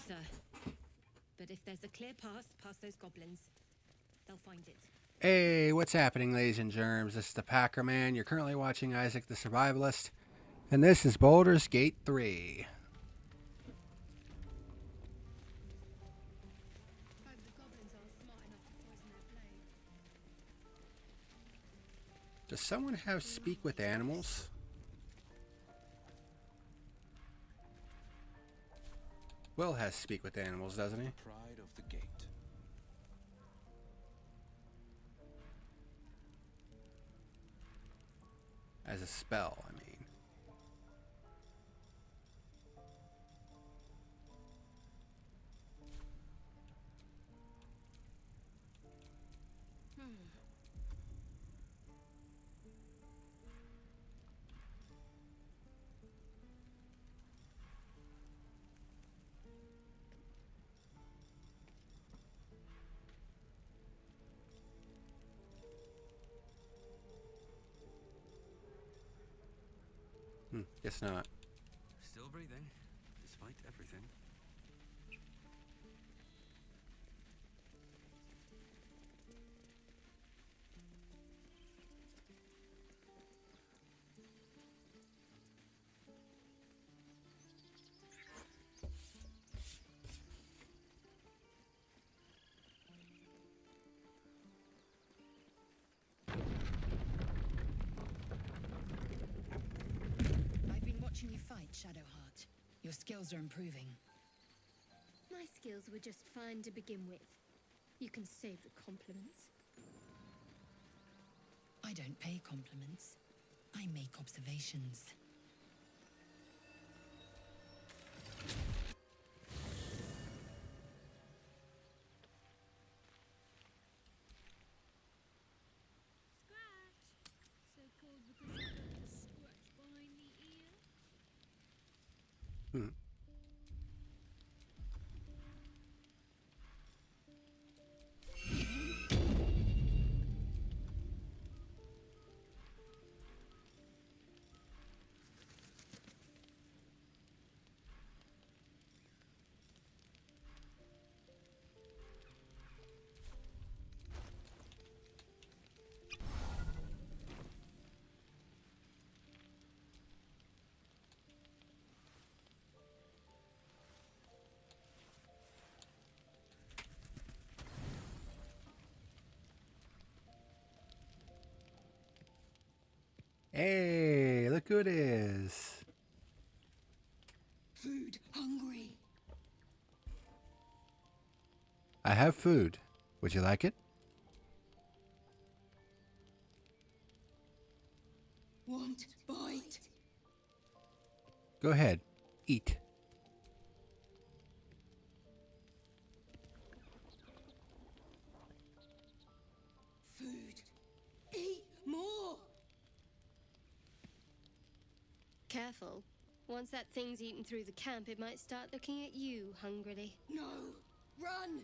sir. But if there's a clear path past those goblins, they'll find it. Hey, what's happening, ladies and germs? This is the Packer Man. You're currently watching Isak the Survivalist, and this is Baldur's Gate 3. Hope the goblins aren't smart enough to poison their blade. Does someone have speak with animals? Will has speak with animals, doesn't he? Pride of the gate. As a spell, I mean. Guess not. Still breathing, despite everything. Watching you fight, Shadowheart. Your skills are improving. My skills were just fine to begin with. You can save the compliments. I don't pay compliments. I make observations. Hey, look who it is. Food, hungry. I have food. Would you like it? Want bite. Go ahead. Eat. Food. Eat more. Careful. Once that thing's eaten through the camp, it might start looking at you hungrily. No. Run.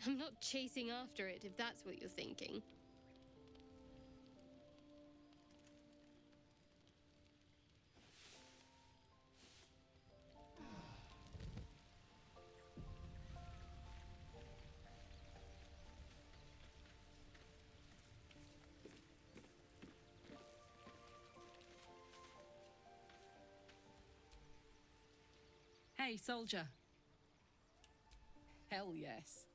I'm not chasing after it, if that's what you're thinking. Hey, soldier. Hell yes.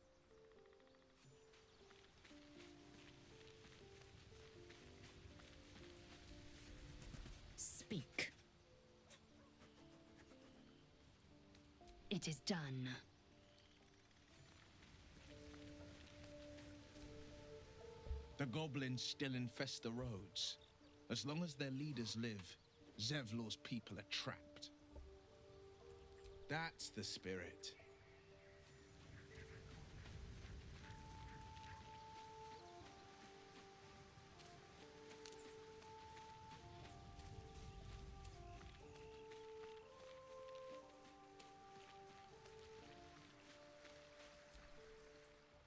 Speak. It is done. The goblins still infest the roads. As long as their leaders live, Zevlor's people are trapped. That's the spirit.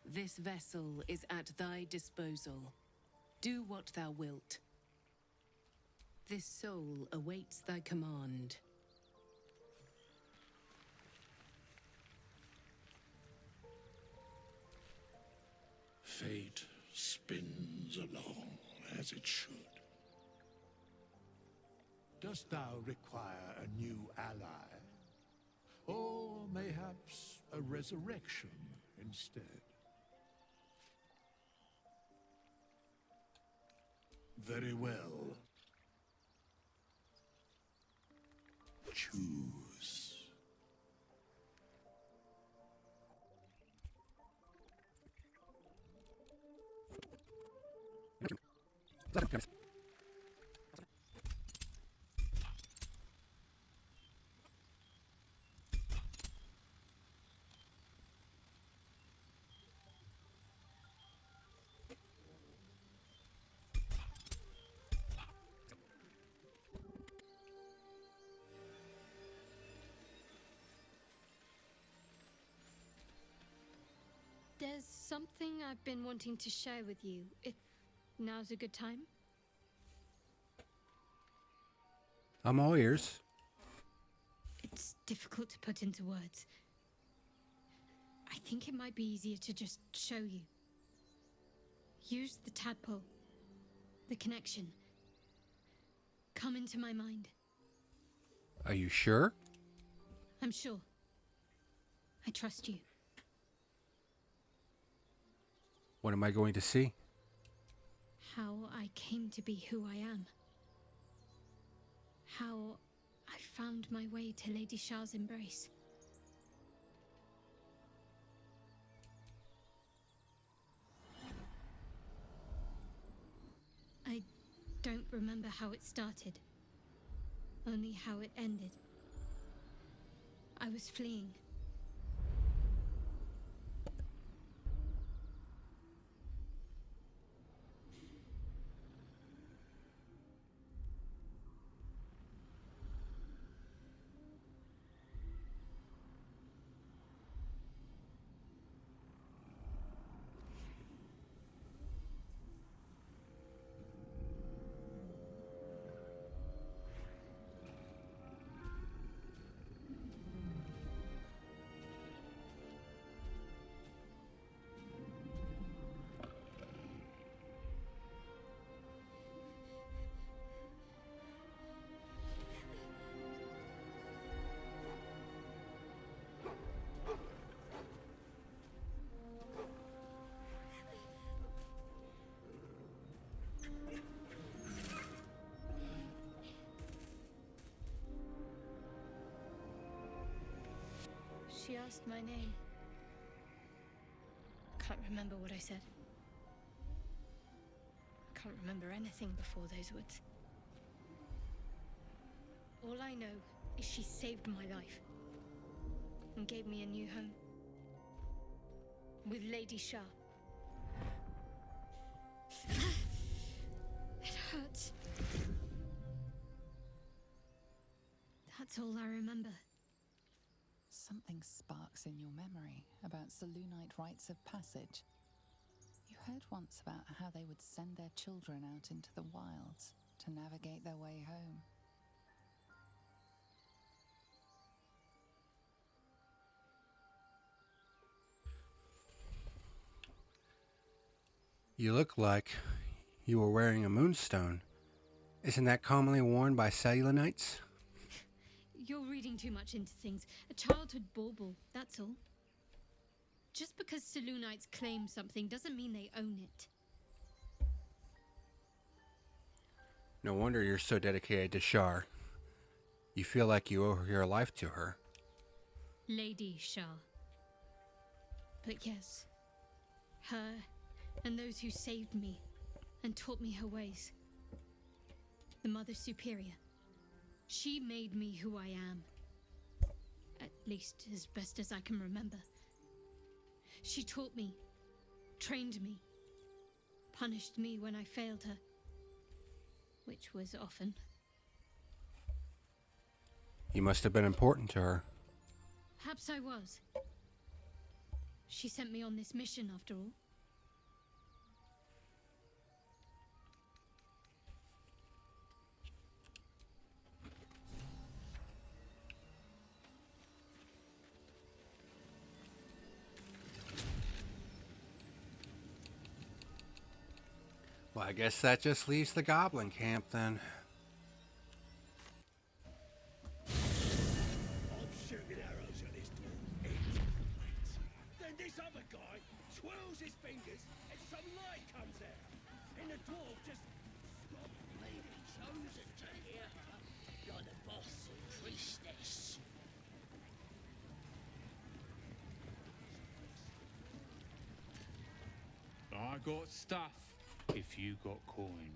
This vessel is at thy disposal. Do what thou wilt. This soul awaits thy command. Fate spins along as it should. Dost thou require a new ally? Or mayhaps a resurrection instead? Very well. Choose. There's something I've been wanting to share with you, if now's a good time. I'm all ears. It's difficult to put into words. I think it might be easier to just show you. Use the tadpole. The connection. Come into my mind. Are you sure? I'm sure. I trust you. What am I going to see? How I came to be who I am. How I found my way to Lady Shah's embrace. I don't remember how it started, only how it ended. I was fleeing. She asked my name. Can't remember what I said. Can't remember anything before those words. All I know is she saved my life and gave me a new home with Lady Shah. It hurts. That's all I remember. Something sparks in your memory about Selûnite rites of passage. You heard once about how they would send their children out into the wilds to navigate their way home. You look like you were wearing a moonstone. Isn't that commonly worn by Selûnites? You're reading too much into things. A childhood bauble, that's all. Just because Selûnites claim something doesn't mean they own it. No wonder you're so dedicated to Shar. You feel like you owe your life to her. Lady Shah. But yes, her and those who saved me and taught me her ways. The Mother Superior. She made me who I am. At least as best as I can remember. She taught me, trained me, punished me when I failed her. Which was often. You must have been important to her. Perhaps I was. She sent me on this mission after all. Well, I guess that just leaves the goblin camp then. I'm shooting arrows at this dwarf. Then this other guy twirls his fingers and some light comes out. And the dwarf just stops bleeding, chosen to hear her. You're the boss and priestess. I got stuff if you got coin.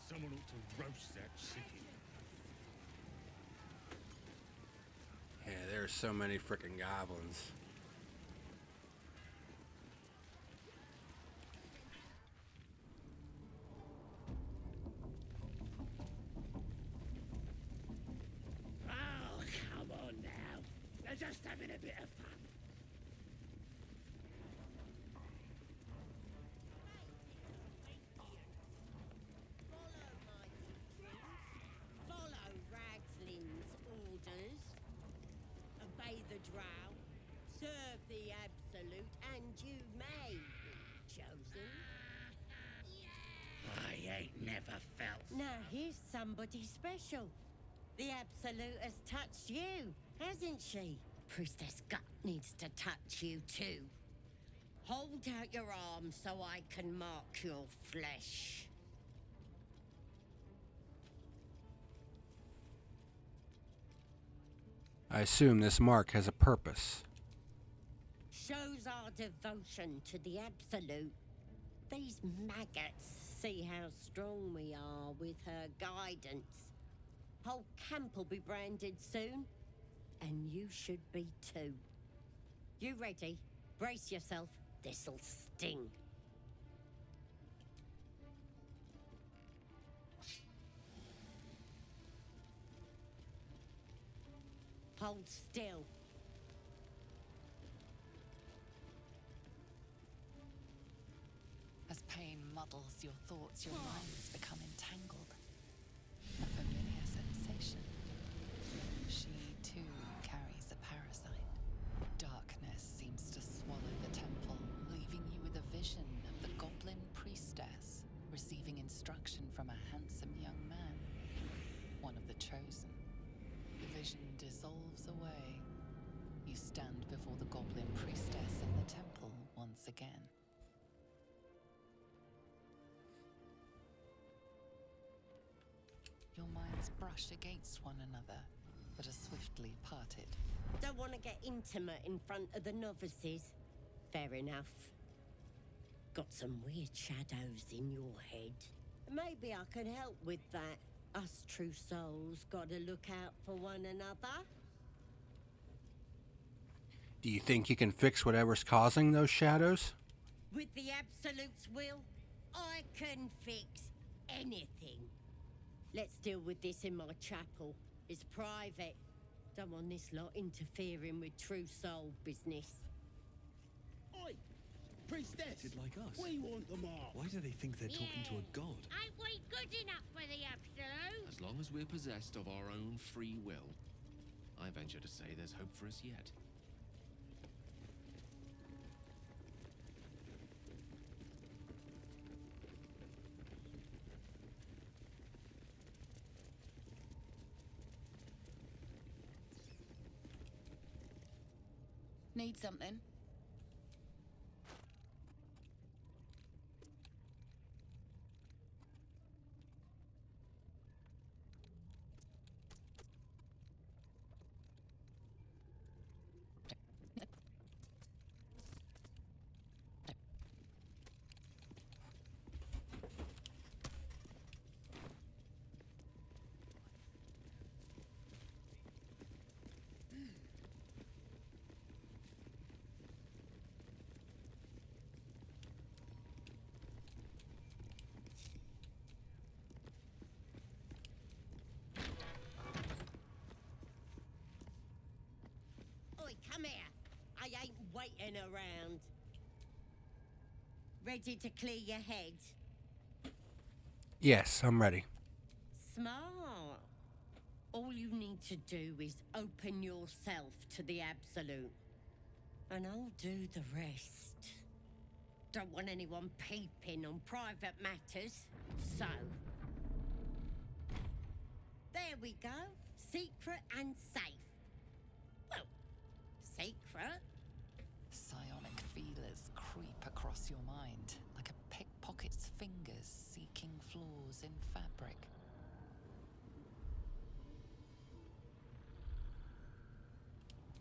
Someone ought to roast that chicken. Yeah, there's so many frickin' goblins. Oh, come on now. They're just having a bit of fun. Follow Ragslin's orders. Obey the drow. Serve the absolute, and you may be chosen. I ain't never felt. Now here's somebody special. The absolute has touched you, hasn't she? Priestess Gut needs to touch you too. Hold out your arm so I can mark your flesh. I assume this mark has a purpose. Shows our devotion to the absolute. These maggots see how strong we are with her guidance. Whole camp will be branded soon, and you should be too. You ready? Brace yourself. This'll sting. Hold still. As pain muddles your thoughts, your minds become entangled. A familiar sensation. She, too, carries a parasite. Darkness seems to swallow the temple, leaving you with a vision of the goblin priestess receiving instruction from a handsome young man, one of the chosen. The vision dissolves away. You stand before the goblin priestess in the temple once again. Your minds brush against one another, but are swiftly parted. Don't want to get intimate in front of the novices. Fair enough. Got some weird shadows in your head. Maybe I can help with that. Us true souls gotta look out for one another. Do you think you can fix whatever's causing those shadows? With the Absolute's will, I can fix anything. Let's deal with this in my chapel. It's private. Don't want this lot interfering with true soul business. Oi! Priestess! Did like us. We want them all. Why do they think they're talking to a god? Ain't we good enough for the Absolute? As long as we're possessed of our own free will, I venture to say there's hope for us yet. Need something? come here. I ain't waiting around. Ready to clear your head? Yes, I'm ready. Smart. All you need to do is open yourself to the Absolute. And I'll do the rest. Don't want anyone peeping on private matters, so... There we go. Secret and safe. Well, secret. Psionic feelers creep across your mind, like a pickpocket's fingers seeking flaws in fabric.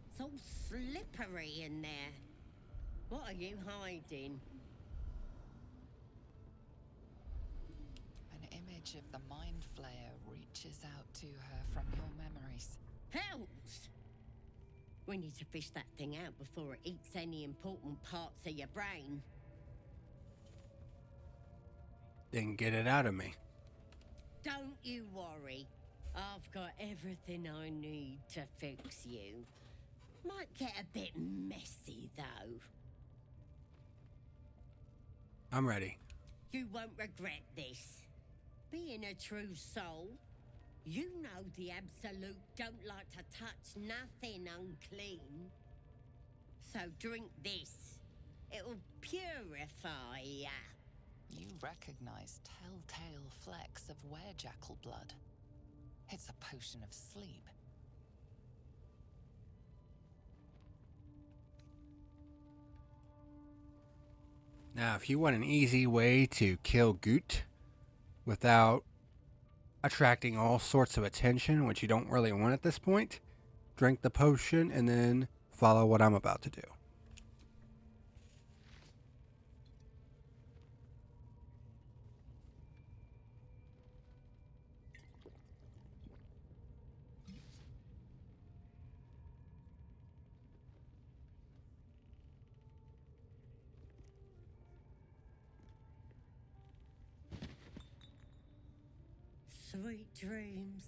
It's all slippery in there. What are you hiding? An image of the Mind Flayer reaches out to her from your memories. Hells! We need to fish that thing out before it eats any important parts of your brain. Then get it out of me. Don't you worry. I've got everything I need to fix you. Might get a bit messy, though. I'm ready. You won't regret this. Being a true soul, you know the Absolute don't like to touch nothing unclean. So drink this. It'll purify ya. You recognize telltale flecks of werejackal blood. It's a potion of sleep. Now, if you want an easy way to kill Goot without attracting all sorts of attention, which you don't really want at this point, drink the potion and then follow what I'm about to do. Sweet dreams.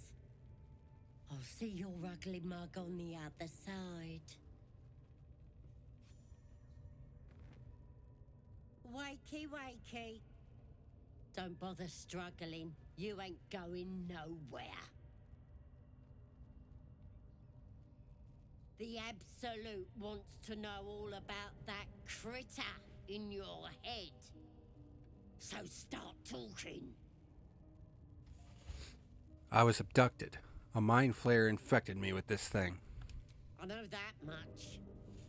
I'll see your ugly mug on the other side. Wakey, wakey. Don't bother struggling. You ain't going nowhere. The Absolute wants to know all about that critter in your head. So start talking. I was abducted. A mind flayer infected me with this thing. I know that much.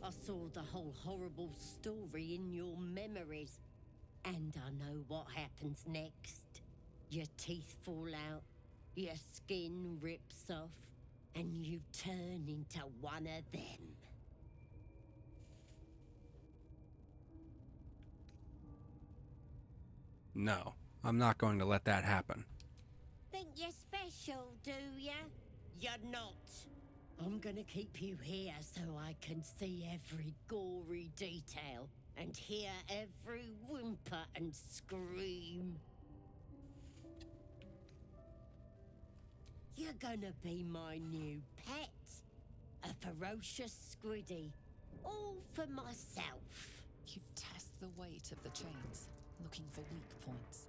I saw the whole horrible story in your memories. And I know what happens next. Your teeth fall out, your skin rips off, and you turn into one of them. No, I'm not going to let that happen. Think you're special, do ya? You're not. I'm gonna keep you here so I can see every gory detail and hear every whimper and scream. You're gonna be my new pet. A ferocious squiddy. All for myself. You test the weight of the chains, looking for weak points.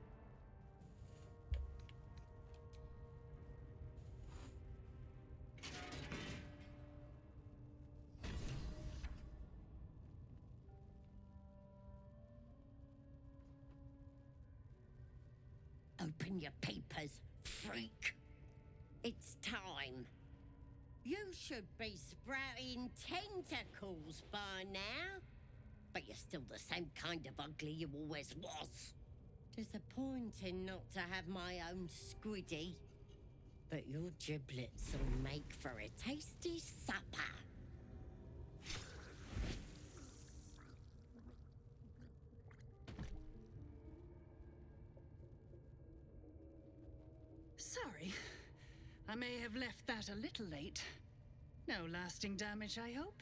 Open your papers, freak. It's time. You should be sprouting tentacles by now. But you're still the same kind of ugly you always was. Disappointing not to have my own squiddy. But your giblets will make for a tasty supper. Sorry. I may have left that a little late. No lasting damage, I hope?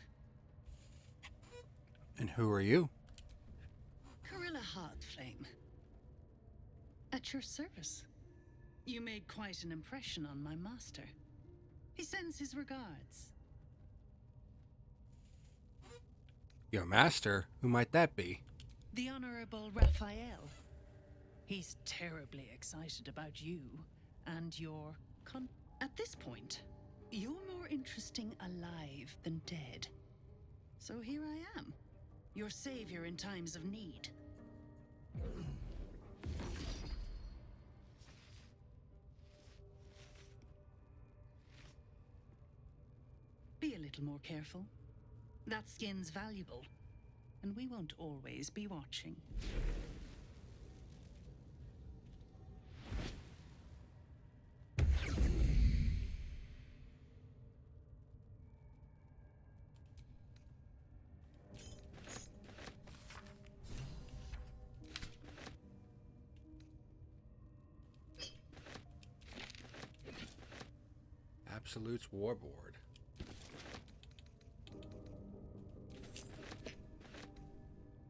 And who are you? Karlach Heartflame. At your service. You made quite an impression on my master. He sends his regards. Your master? Who might that be? The Honorable Raphael. He's terribly excited about you and your At this point, you're more interesting alive than dead. So here I am, your savior in times of need. Be a little more careful. That skin's valuable, and we won't always be watching. Absolute's Warboard.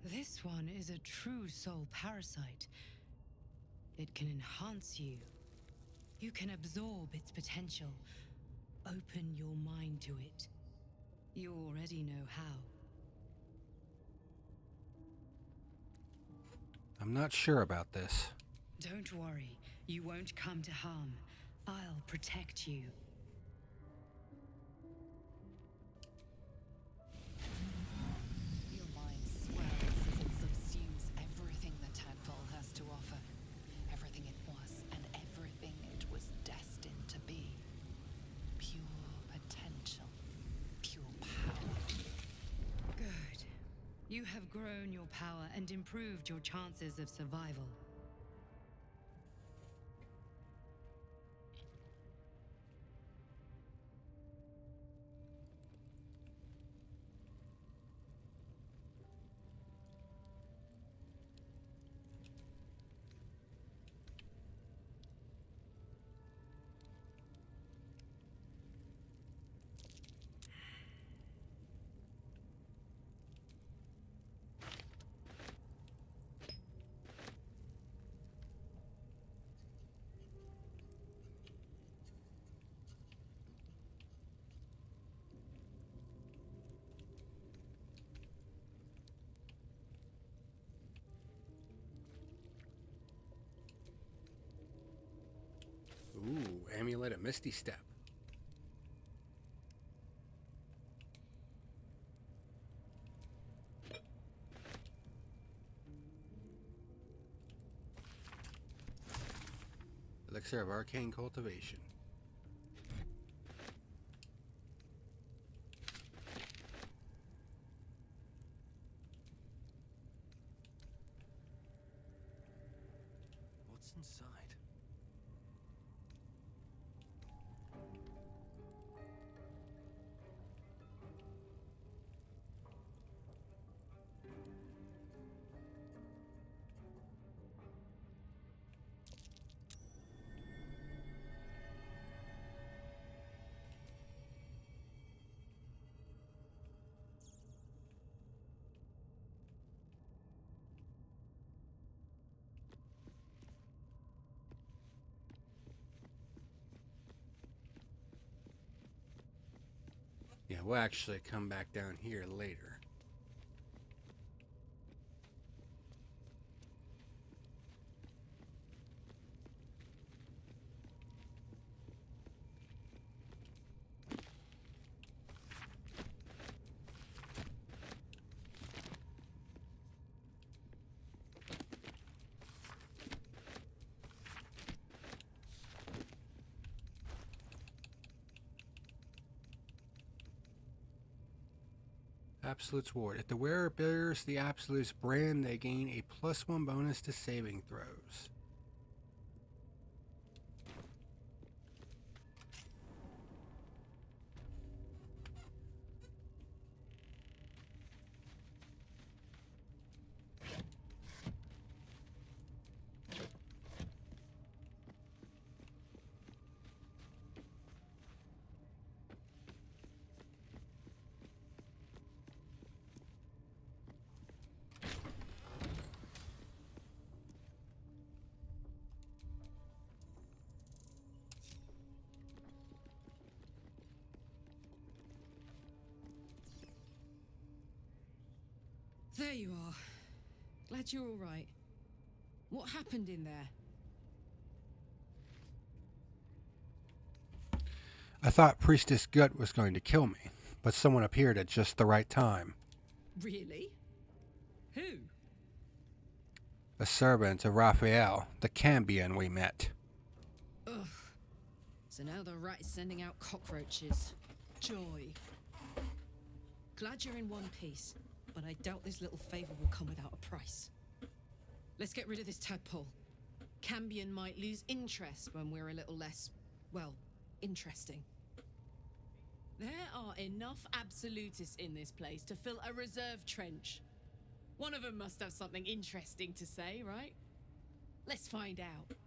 This one is a true soul parasite. It can enhance you. You can absorb its potential. Open your mind to it. You already know how. I'm not sure about this. Don't worry. You won't come to harm. I'll protect you. Your mind swells as it subsumes everything the tadpole has to offer. Everything it was and everything it was destined to be. Pure potential. Pure power. Good. You have grown your power and improved your chances of survival. Ooh, Amulet of Misty Step. Elixir of Arcane Cultivation. What's inside? Yeah, we'll actually come back down here later. Absolute's Ward. If the wearer bears the Absolute's brand, they gain a +1 bonus to saving throws. There you are. Glad you're all right. What happened in there? I thought Priestess Gut was going to kill me, but someone appeared at just the right time. Really? Who? A servant of Raphael, the Cambion we met. Ugh. So now the rat is sending out cockroaches. Joy. Glad you're in one piece, but I doubt this little favor will come without a price. Let's get rid of this tadpole. Cambion might lose interest when we're a little less, well, interesting. There are enough absolutists in this place to fill a reserve trench. One of them must have something interesting to say, right? Let's find out.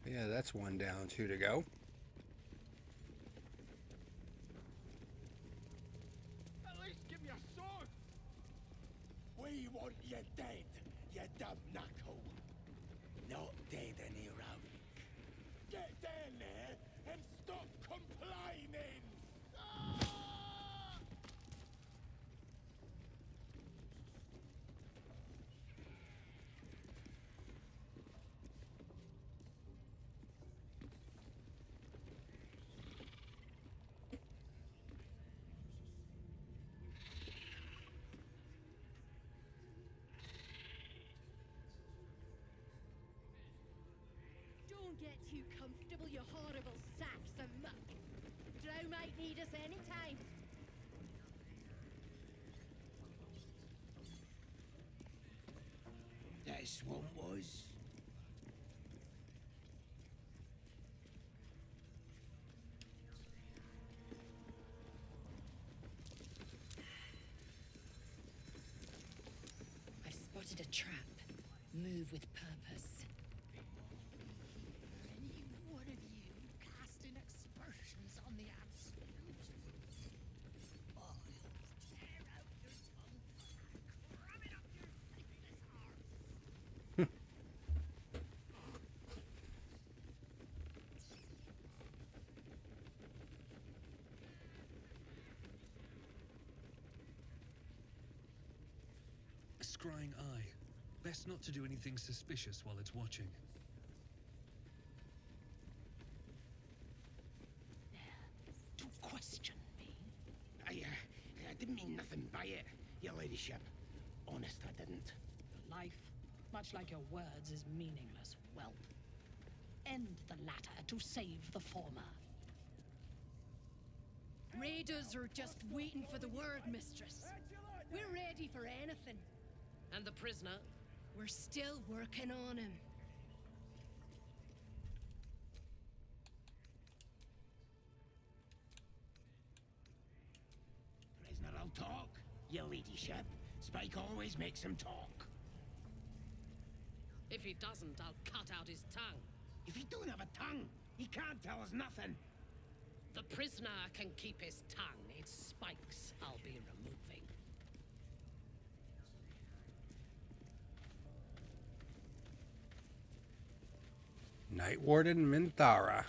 Yeah, that's one down, two to go. At least give me a sword! We want you dead, you dumb knuckle. Not dead and heroic. Get down there and stop complaining! Ah! Don't get too comfortable, you horrible sacks of muck. Drow might need us anytime. That swamp was. I've spotted a trap. Move with purpose. Any one of you casting aspersions on the absolute, I'll tear out your tongue and cram it up your faithless heart. A scrying eye. Best not to do anything suspicious while it's watching. Don't question me. I didn't mean nothing by it, your ladyship. Honest, I didn't. Life, much like your words, is meaningless, whelp. End the latter to save the former. Raiders are just waiting for the word, mistress. We're ready for anything. And the prisoner? We're still working on him. Prisoner'll talk, your ladyship. Spike always makes him talk. If he doesn't, I'll cut out his tongue. If he don't have a tongue, he can't tell us nothing. The prisoner can keep his tongue. It's spikes I'll be removing. Night Warden Minthara.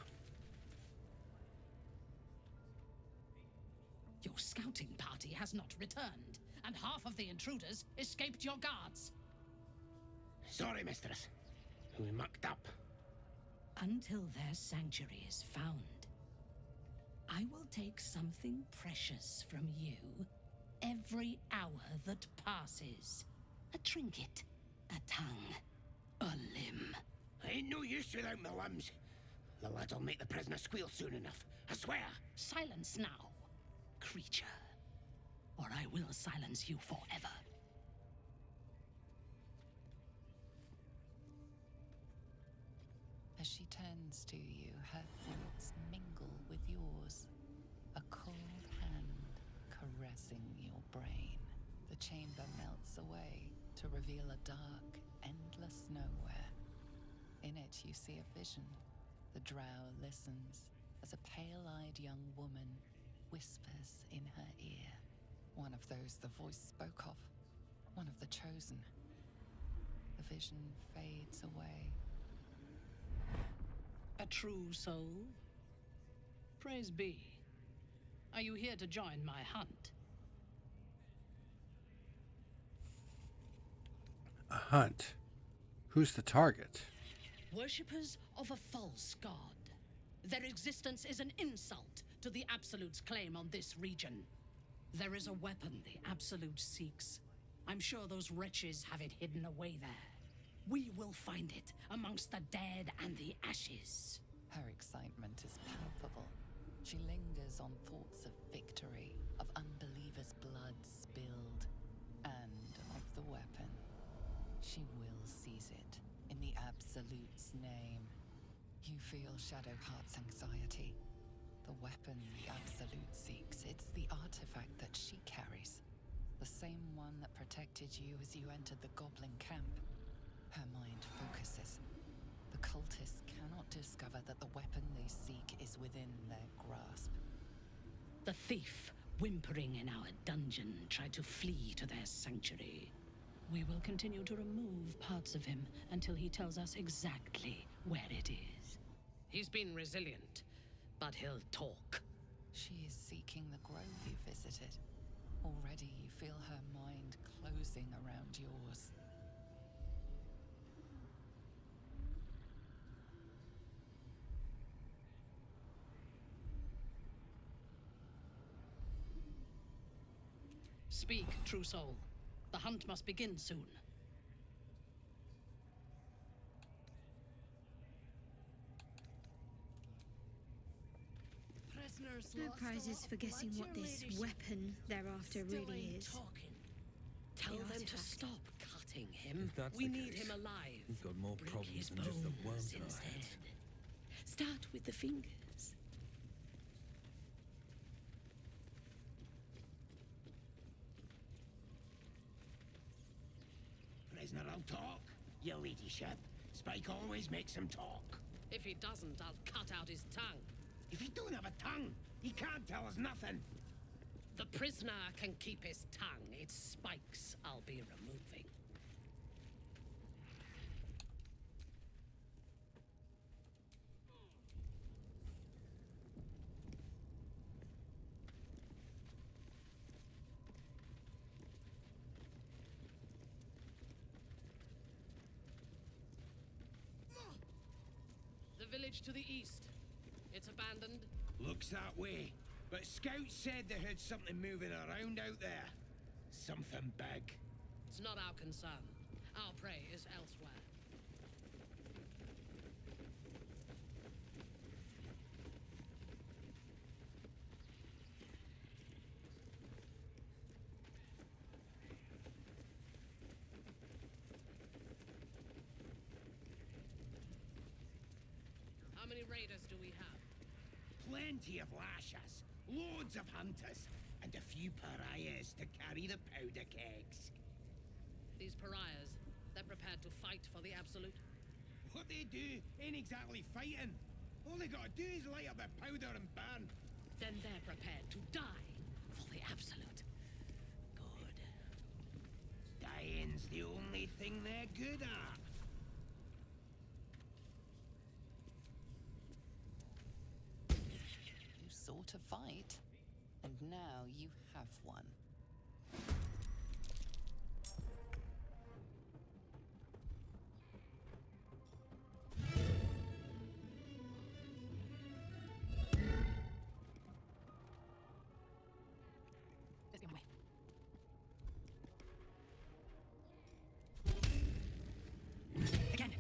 Your scouting party has not returned, and half of the intruders escaped your guards. Sorry, mistress. We mucked up. Until their sanctuary is found, I will take something precious from you every hour that passes. A trinket, a tongue, a limb. I ain't no use without my limbs. The lads'll make the prisoner squeal soon enough. I swear. Silence now, creature, or I will silence you forever. As she turns to you, her thoughts mingle with yours. A cold hand caressing your brain. The chamber melts away to reveal a dark, endless nowhere. In it, you see a vision. The drow listens as a pale-eyed young woman whispers in her ear. One of those the voice spoke of. One of the chosen. The vision fades away. A true soul? Praise be. Are you here to join my hunt? A hunt? Who's the target? Worshippers of a false god. Their existence is an insult to the Absolute's claim on this region. There is a weapon the Absolute seeks. I'm sure those wretches have it hidden away there. We will find it amongst the dead and the ashes. Her excitement is palpable. She lingers on thoughts of victory, of unbelievers' blood spilled, and of the weapon. She will seize it, in the Absolute's name. You feel Shadowheart's anxiety. The weapon the Absolute seeks, it's the artifact that she carries. The same one that protected you as you entered the goblin camp. Her mind focuses. The cultists cannot discover that the weapon they seek is within their grasp. The thief, whimpering in our dungeon, tried to flee to their sanctuary. We will continue to remove parts of him until he tells us exactly where it is. He's been resilient, but he'll talk. She is seeking the grove you visited. Already you feel her mind closing around yours. Speak, true soul. The hunt must begin soon. No prizes for guessing what this weapon they're after really is. Tell The them to artifact. stop cutting him. If that's We the need case, him alive. We've got more Break problems his than just the bones worms in our instead. heads. Start with the fingers. Prisoner will talk, your ladyship. Spike always makes him talk. If he doesn't, I'll cut out his tongue. If he don't have a tongue, he can't tell us nothing. The prisoner can keep his tongue. It's spikes I'll be removing. The village to the east. It's abandoned. Looks that way. But scouts said they heard something moving around out there. Something big. It's not our concern. Our prey is elsewhere. How many raiders do we have? Plenty of lashes, loads of hunters, and a few pariahs to carry the powder kegs. These pariahs, they're prepared to fight for the Absolute. What they do ain't exactly fighting. All they gotta do is light up their powder and burn. Then they're prepared to die for the Absolute. Good. Dying's the only thing they're good at. You sought a fight, and now you have one. Let's get away. Again.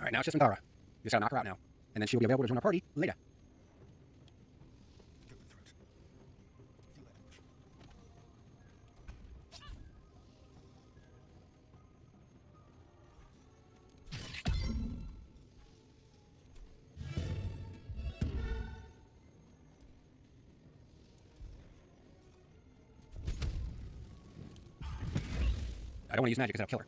Alright, now it's just Angara. You just gotta knock her out now. And then she'll be available to join our party later. I don't want to use magic because that'll kill her.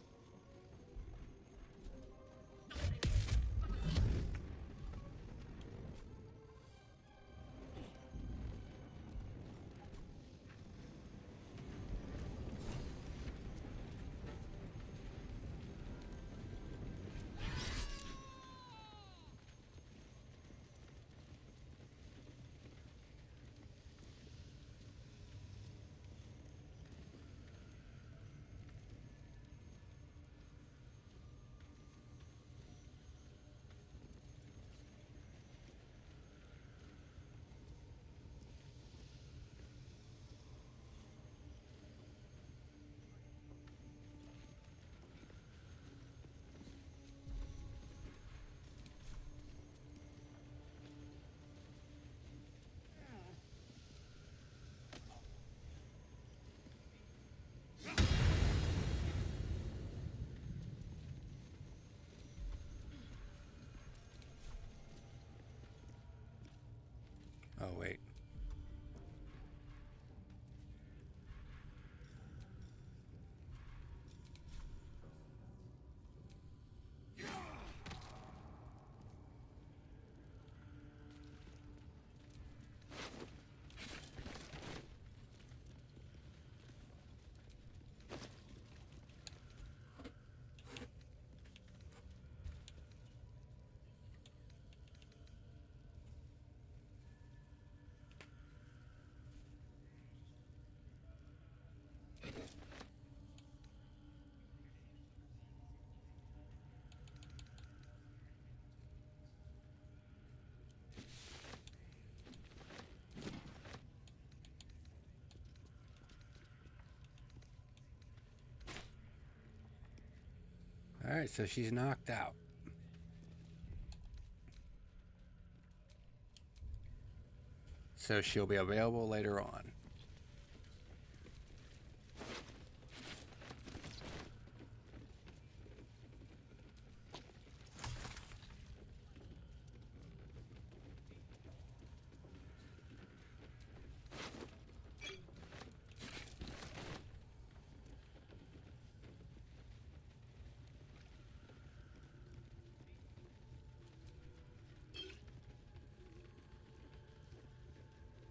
Oh, wait. Alright, so she's knocked out. So she'll be available later on.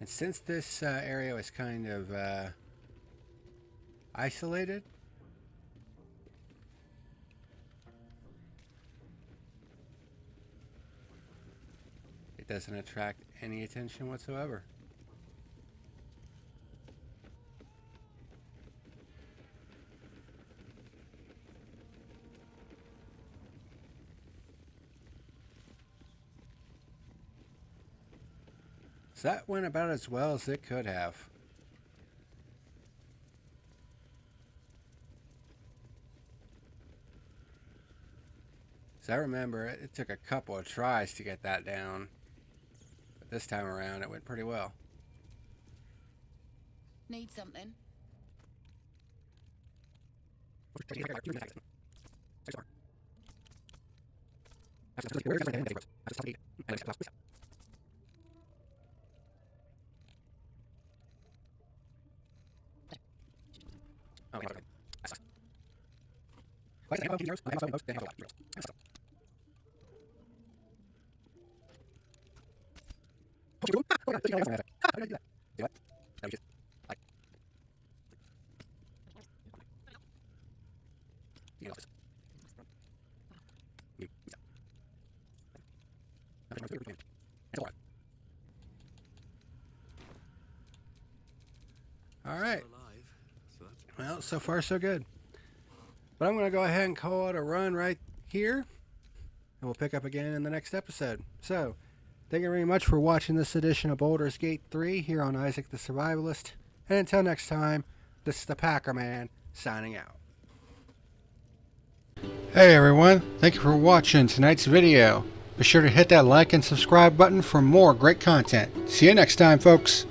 And since this area was kind of isolated, it doesn't attract any attention whatsoever. So that went about as well as it could have. So I remember it took a couple of tries to get that down. But this time around it went pretty well. Need something? All right. Well, so far so good. But I'm going to go ahead and call it a run right here. And we'll pick up again in the next episode. So, thank you very much for watching this edition of Baldur's Gate 3 here on Isak the Survivalist. And until next time, this is the Packer Man signing out. Hey everyone, thank you for watching tonight's video. Be sure to hit that like and subscribe button for more great content. See you next time, folks.